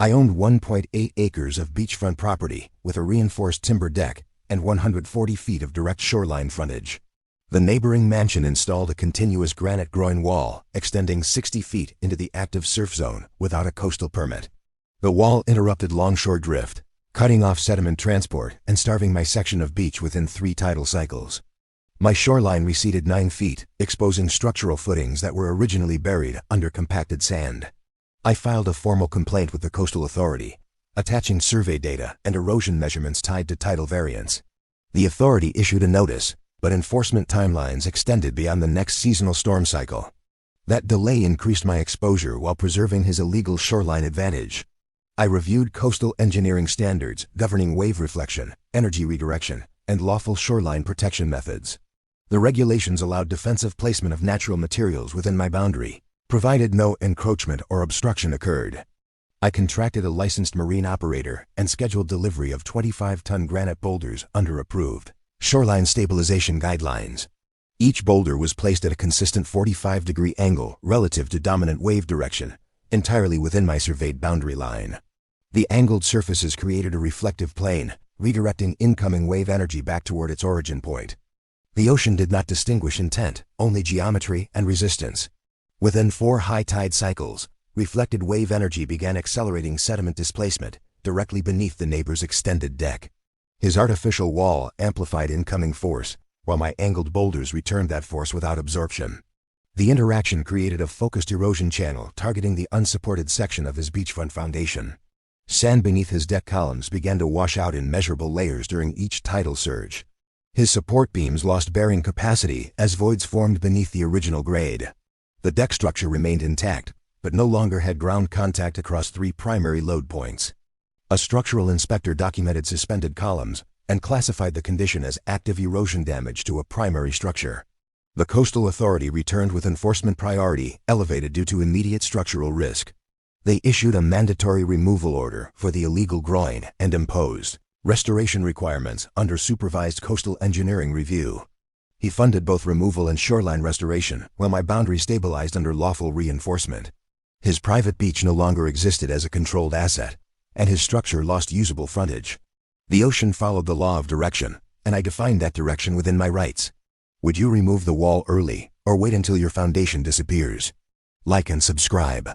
I owned 1.8 acres of beachfront property with a reinforced timber deck and 140 feet of direct shoreline frontage. The neighboring mansion installed a continuous granite groin wall extending 60 feet into the active surf zone without a coastal permit. The wall interrupted longshore drift, cutting off sediment transport and starving my section of beach within 3 tidal cycles. My shoreline receded 9 feet, exposing structural footings that were originally buried under compacted sand. I filed a formal complaint with the Coastal Authority, attaching survey data and erosion measurements tied to tidal variance. The authority issued a notice, but enforcement timelines extended beyond the next seasonal storm cycle. That delay increased my exposure while preserving his illegal shoreline advantage. I reviewed coastal engineering standards governing wave reflection, energy redirection, and lawful shoreline protection methods. The regulations allowed defensive placement of natural materials within my boundary, provided no encroachment or obstruction occurred. I contracted a licensed marine operator and scheduled delivery of 25-ton granite boulders under approved shoreline stabilization guidelines. Each boulder was placed at a consistent 45-degree angle relative to dominant wave direction, entirely within my surveyed boundary line. The angled surfaces created a reflective plane, redirecting incoming wave energy back toward its origin point. The ocean did not distinguish intent, only geometry and resistance. Within 4 high tide cycles, reflected wave energy began accelerating sediment displacement directly beneath the neighbor's extended deck. His artificial wall amplified incoming force, while my angled boulders returned that force without absorption. The interaction created a focused erosion channel targeting the unsupported section of his beachfront foundation. Sand beneath his deck columns began to wash out in measurable layers during each tidal surge. His support beams lost bearing capacity as voids formed beneath the original grade. The deck structure remained intact, but no longer had ground contact across 3 primary load points. A structural inspector documented suspended columns and classified the condition as active erosion damage to a primary structure. The Coastal Authority returned with enforcement priority elevated due to immediate structural risk. They issued a mandatory removal order for the illegal groin and imposed restoration requirements under supervised coastal engineering review. He funded both removal and shoreline restoration while my boundary stabilized under lawful reinforcement. His private beach no longer existed as a controlled asset, and his structure lost usable frontage. The ocean followed the law of direction, and I defined that direction within my rights. Would you remove the wall early, or wait until your foundation disappears? Like and subscribe.